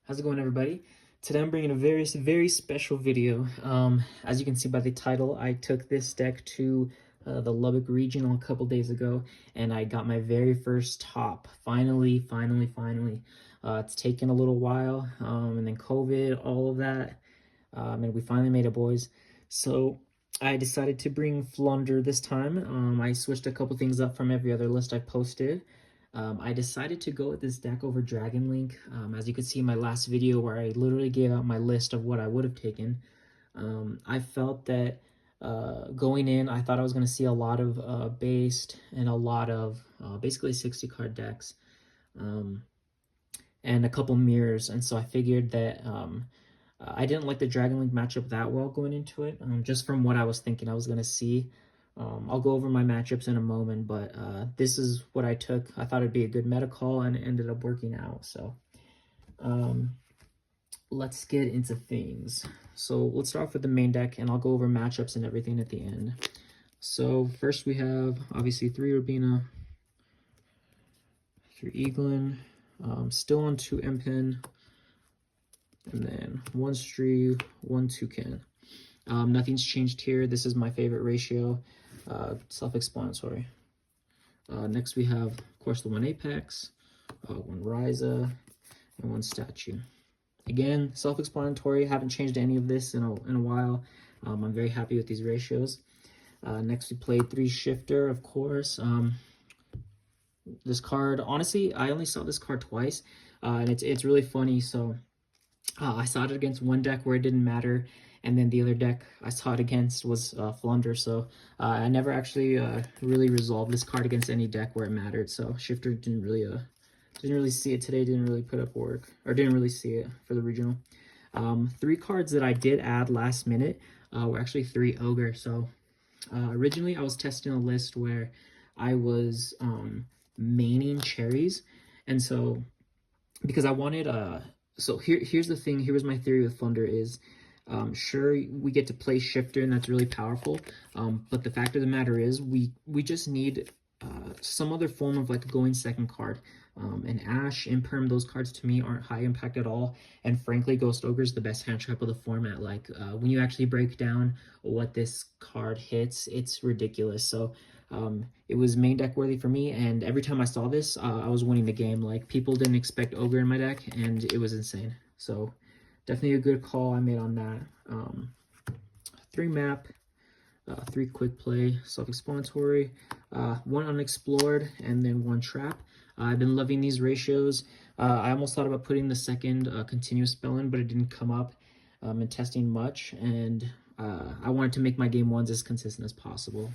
How's it going, everybody? Today I'm bringing a very special video. As you can see by the title, I took this deck to the Lubbock regional a couple days ago, and I got my very first top. Finally. It's taken a little while, and then COVID, all of that, and we finally made it, boys. So I decided to bring Flunder this time. I switched a couple things up from every other list I posted. I decided to go with this deck over Dragon Link. As you can see in my last video where I literally gave out my list of what I would have taken. I felt that going in, I thought I was going to see a lot of based and a lot of basically 60 card decks and a couple mirrors. And so I figured that I didn't like the Dragon Link matchup that well going into it. Just from what I was thinking I was going to see. I'll go over my matchups in a moment, but this is what I took. I thought it'd be a good meta call, and it ended up working out. So let's get into things. So let's start off with the main deck, and I'll go over matchups and everything at the end. So first we have, obviously, 3 Urbina, 3 Eaglin, still on 2 Impen, and then 1 Stree, 1 Toucan. Nothing's changed here. This is my favorite ratio. Self-explanatory. Next we have, of course, the 1 Apex, 1 Ryza, and 1 Statue. Again, self-explanatory. Haven't changed any of this in a while. I'm very happy with these ratios. Next we played 3 Shifter, of course. This card, honestly, I only saw this card twice, and it's really funny. So I saw it against one deck where it didn't matter, and then the other deck I saw it against was Flunder. So I never actually really resolved this card against any deck where it mattered. So Shifter didn't really see it today. Didn't really put up work, or didn't really see it for the regional. 3 cards that I did add last minute were actually 3 Ogre. So originally I was testing a list where I was maining cherries, and so because I wanted so here's the thing. Here was my theory with Thunder is, sure, we get to play Shifter, and that's really powerful. But the fact of the matter is, we just need some other form of like a going second card. And Ash, Imperm, those cards to me aren't high impact at all. And frankly, Ghost Ogre is the best hand trap of the format. Like when you actually break down what this card hits, it's ridiculous. So it was main deck worthy for me, and every time I saw this, I was winning the game. Like, people didn't expect Ogre in my deck, and it was insane. So definitely a good call I made on that. 3 map, 3 quick play, self-explanatory, 1 unexplored, and then 1 trap. I've been loving these ratios. I almost thought about putting the second continuous spell in, but it didn't come up and testing much, and I wanted to make my game 1s as consistent as possible.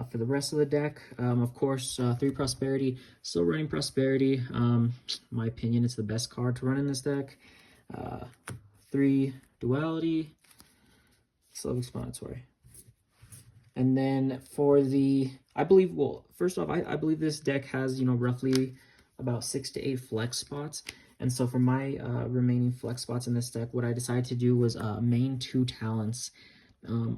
For the rest of the deck, of course, 3 Prosperity, still running Prosperity. My opinion, it's the best card to run in this deck. 3 Duality, self-explanatory. And then for the, I believe, well, first off, I believe this deck has, roughly about 6 to 8 flex spots. And so for my remaining flex spots in this deck, what I decided to do was main 2 Talents.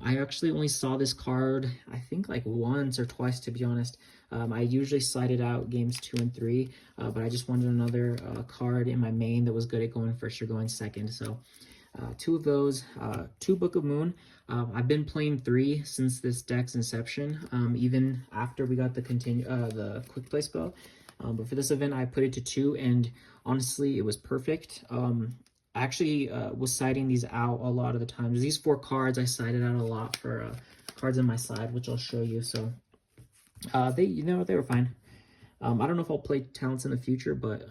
I actually only saw this card, I think, like once or twice, to be honest. I usually slide it out games 2 and 3, but I just wanted another card in my main that was good at going first or going second. So 2 of those, 2 Book of Moon. I've been playing 3 since this deck's inception, even after we got the quick play spell. But for this event, I put it to 2, and honestly, it was perfect. I actually was siding these out a lot of the times. These 4 cards I sided out a lot for cards on my side, which I'll show you. So they were fine. I don't know if I'll play Talents in the future, but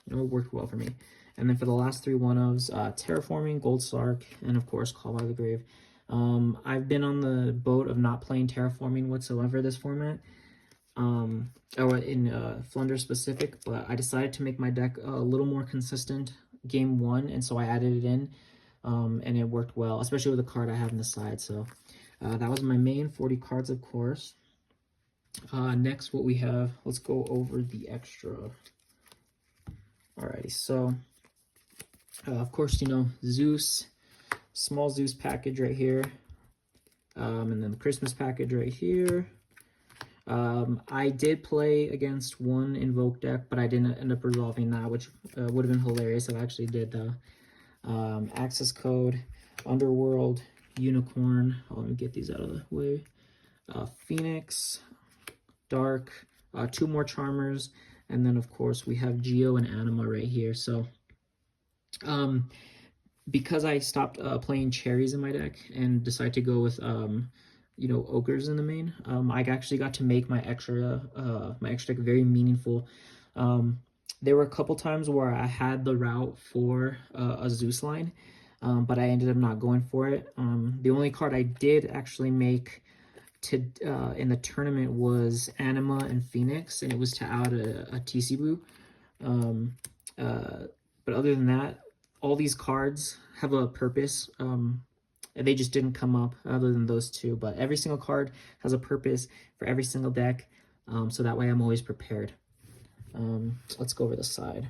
it worked well for me. And then for the last 3 one-ofs, Terraforming, Gold Sark, and of course Call by the Grave. I've been on the boat of not playing Terraforming whatsoever this format, or in Flunder specific, but I decided to make my deck a little more consistent game 1, and so I added it in, and it worked well, especially with the card I have on the side. So that was my main 40 cards, of course. Next, what we have, let's go over the extra. Alrighty, so of course, Zeus, small Zeus package right here, and then the Christmas package right here. I did play against one Invoke deck, but I didn't end up resolving that, which would have been hilarious if I actually did the access code, Underworld, Unicorn. Oh, let me get these out of the way. Phoenix, Dark, 2 more Charmers, and then of course we have Geo and Anima right here. So because I stopped playing cherries in my deck and decided to go with you know, ogres in the main, I actually got to make my extra deck very meaningful. There were a couple times where I had the route for a Zeus line, but I ended up not going for it. The only card I did actually make to in the tournament was Anima and Phoenix, and it was to out a TC Boo. But other than that, all these cards have a purpose. They just didn't come up other than those two, but every single card has a purpose for every single deck, so that way I'm always prepared. Let's go over the side.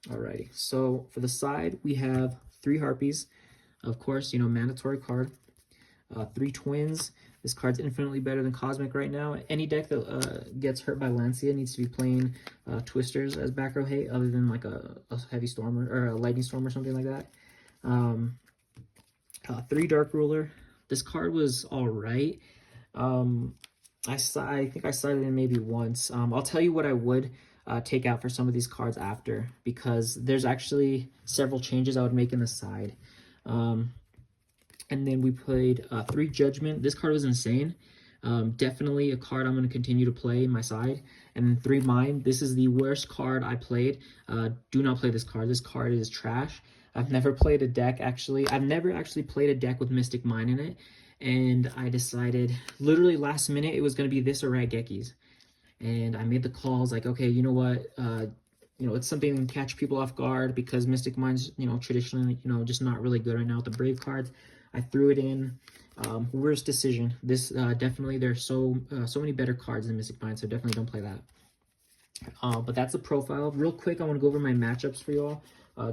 Alrighty, so for the side, we have 3 Harpies. Of course, you know, mandatory card. 3 Twins. This card's infinitely better than Cosmic right now. Any deck that gets hurt by Lancia needs to be playing Twisters as back row hate, other than like a Heavy Storm or a Lightning Storm or something like that. 3 Dark Ruler. This card was alright. I think I cited it maybe once. I'll tell you what I would take out for some of these cards after, because there's actually several changes I would make in the side. And then we played 3 Judgment. This card was insane. Definitely a card I'm going to continue to play in my side. And then 3 Mind. This is the worst card I played. Do not play this card. This card is trash. I've never played a deck, actually. I've never actually played a deck with Mystic Mind in it. And I decided, literally last minute, it was going to be this or Raigekis. And I made the calls like, okay, you know what? You know, it's something that can catch people off guard, because Mystic Mind's, you know, traditionally, you know, just not really good right now with the Brave cards. I threw it in. Worst decision. This definitely, there's so many better cards than Mystic Mind, so definitely don't play that. But that's the profile. Real quick, I want to go over my matchups for you all,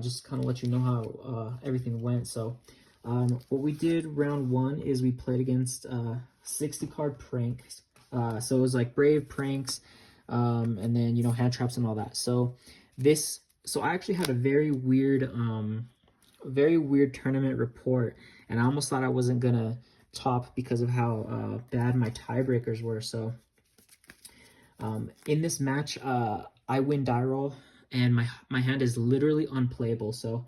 just kind of let you know how everything went. So what we did round 1 is we played against 60 card pranks. So it was like Brave, Pranks, and then, you know, hand traps and all that. So I actually had a very weird tournament report, and I almost thought I wasn't gonna top because of how bad my tiebreakers were. So in this match, I win die roll, and my hand is literally unplayable. So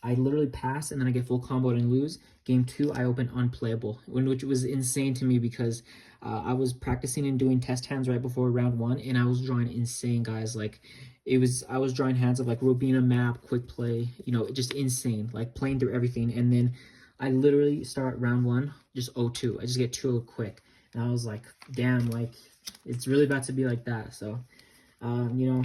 I literally pass, and then I get full comboed and lose. Game 2, I open unplayable, which was insane to me, because I was practicing and doing test hands right before round 1, and I was drawing insane, guys. Like, I was drawing hands of like Robina map, quick play, you know, just insane, like playing through everything. And then I literally start round 1 just 0-2. I just get 2 quick, and I was like, damn, like it's really about to be like that. So you know,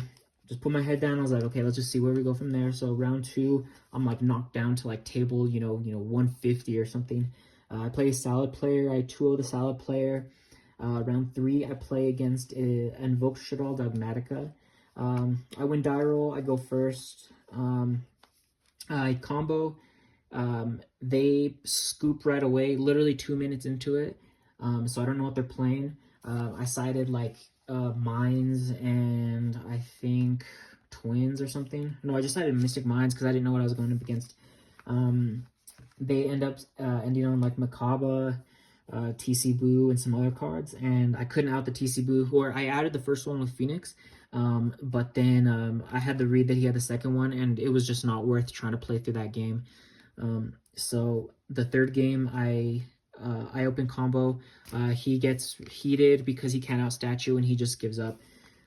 just put my head down. I was like, okay, let's just see where we go from there. So round 2, I'm like knocked down to like table, you know, 150 or something. I play a Salad player. I 2-0 the Salad player. Round 3, I play against Invoke Shadal Dogmatica. I win die roll. I go first. I combo. They scoop right away, literally 2 minutes into it. So I don't know what they're playing. I sided like Minds and I think Twins or something. No, I just sided Mystic Minds because I didn't know what I was going up against. They end up ending on like Makaba, TC Boo, and some other cards, and I couldn't out the TC Boo, or I added the first one with Phoenix, but then I had the read that he had the second one, and it was just not worth trying to play through that game. So the third game, I open combo. He gets heated because he can't outstat you, and he just gives up.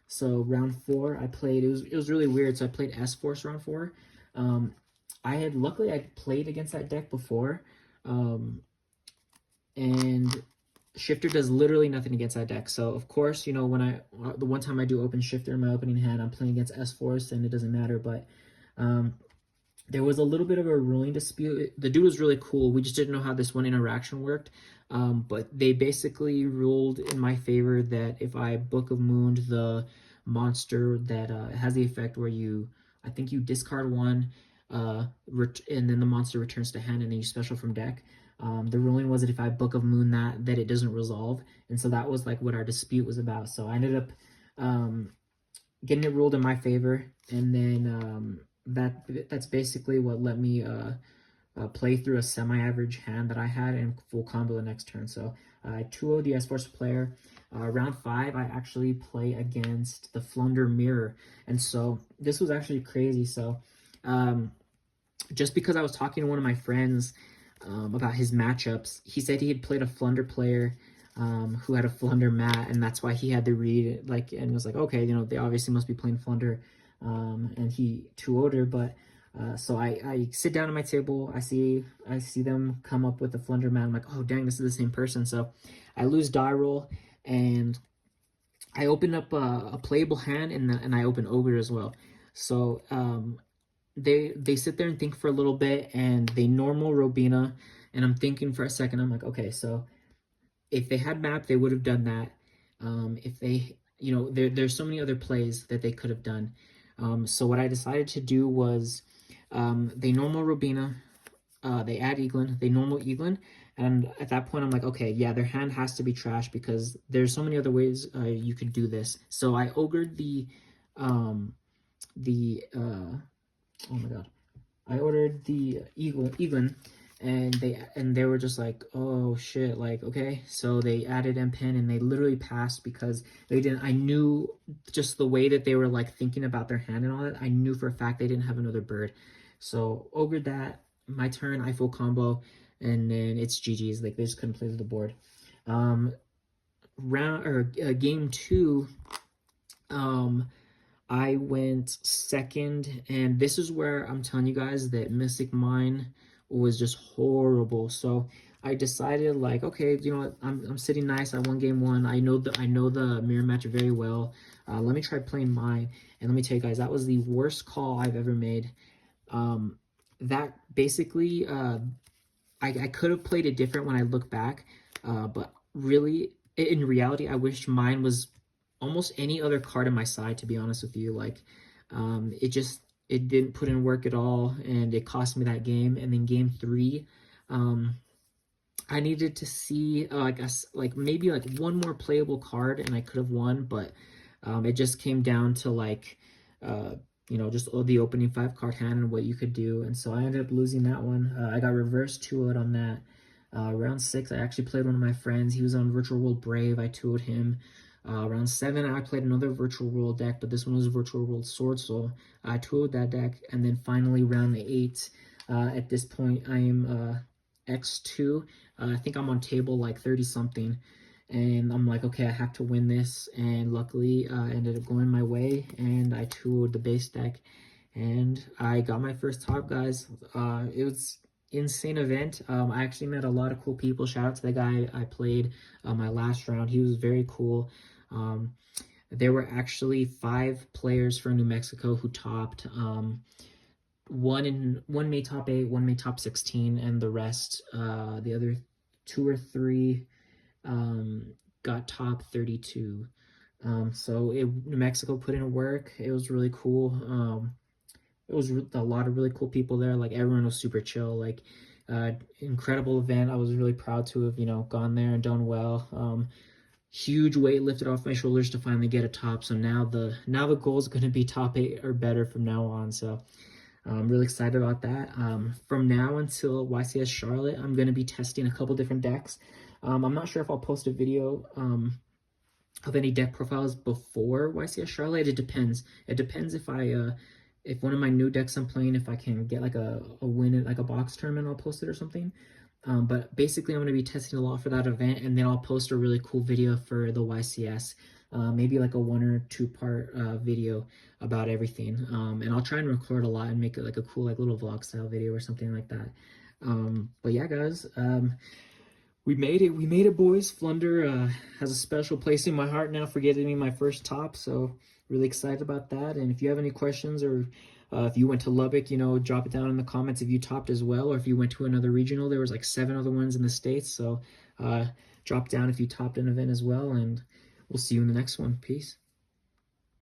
So round 4, I played. It was really weird. So I played S-Force round 4. Luckily I played against that deck before, and Shifter does literally nothing against that deck. So of course, you know, when the one time I do open Shifter in my opening hand, I'm playing against S-Force, and it doesn't matter. But there was a little bit of a ruling dispute. The dude was really cool. We just didn't know how this one interaction worked. But they basically ruled in my favor that if I Book of Moon the monster, that has the effect where I think you discard 1, and then the monster returns to hand, and then you special from deck. The ruling was that if I Book of Moon that it doesn't resolve, and so that was like what our dispute was about. So I ended up getting it ruled in my favor, and then that's basically what let me play through a semi-average hand that I had and full combo the next turn. So I 2-0'd the S-Force player. Round 5, I actually play against the Flunder Mirror, and so this was actually crazy. So just because I was talking to one of my friends about his matchups, he said he had played a Flunder player who had a Flunder mat, and that's why he had to read like, and was like, okay, you know, they obviously must be playing Flunder, and he 2-0'd her. But so I sit down at my table, I see them come up with the Flunder mat. I'm like, oh dang, this is the same person. So I lose die roll, and I open up a playable hand, and I open Ogre as well. So they sit there and think for a little bit, and they normal Robina, and I'm thinking for a second. I'm like, okay, so if they had map, they would have done that. If they, you know, there's so many other plays that they could have done. So what I decided to do was they normal Robina, they add Eaglin, they normal Eaglin, and at that point I'm like, okay, yeah, their hand has to be trash because there's so many other ways you could do this. So I ogred oh my god, I ordered the Eaglin, and they were just like, oh shit, like, okay. So they added M-Pen, and they literally passed because they didn't, I knew just the way that they were like thinking about their hand and all that, I knew for a fact they didn't have another bird. So ogred that, my turn, I full combo, and then it's GG's, like they just couldn't play to the board. Game 2, I went second, and this is where I'm telling you guys that Mystic Mine was just horrible. So I decided, like, okay, you know what, I'm sitting nice. I won game 1. I know the mirror match very well. Let me try playing mine, and let me tell you guys, that was the worst call I've ever made. That basically, I could have played it different when I look back, but really, in reality, I wish mine was almost any other card on my side, to be honest with you. Like, it didn't put in work at all, and it cost me that game. And then game 3, I needed to see maybe like one more playable card, and I could have won, but it just came down to like you know, just the opening 5 card hand and what you could do. And so I ended up losing that one. I got reverse 2-0'd on that. Round 6, I actually played one of my friends. He was on Virtual World Brave. I 2-0'd him. Round 7, I played another Virtual World deck, but this one was Virtual World Sword Soul. I 2-0'd that deck. And then finally, round 8, at this point, I am X2. I think I'm on table like 30-something. And I'm like, okay, I have to win this. And luckily, I ended up going my way, and I 2-0'd the base deck. And I got my first top, guys. It was insane event. I actually met a lot of cool people. Shout out to the guy I played my last round. He was very cool. There were actually 5 players for New Mexico who topped. One made top 8, one made top 16, and the rest, the other 2 or 3, got top 32. So New Mexico put in work. It was really cool. It was a lot of really cool people there. Like, everyone was super chill. Like, incredible event. I was really proud to have, you know, gone there and done well. Huge weight lifted off my shoulders to finally get a top. So now the goal is going to be top 8 or better from now on. So I'm really excited about that. From now until YCS Charlotte, I'm going to be testing a couple different decks. I'm not sure if I'll post a video of any deck profiles before YCS Charlotte. It depends. It depends if one of my new decks I'm playing, if I can get like a win at like a box tournament, I'll post it or something. But basically, I'm going to be testing a lot for that event, and then I'll post a really cool video for the YCS. Maybe like a 1 or 2 part video about everything. And I'll try and record a lot and make it like a cool like little vlog style video or something like that. But yeah, guys, we made it, boys. Flunder has a special place in my heart now for getting me my first top, so really excited about that. And if you have any questions, or if you went to Lubbock, you know, drop it down in the comments if you topped as well, or if you went to another regional. There was like 7 other ones in the States, so drop down if you topped an event as well, and we'll see you in the next one. Peace.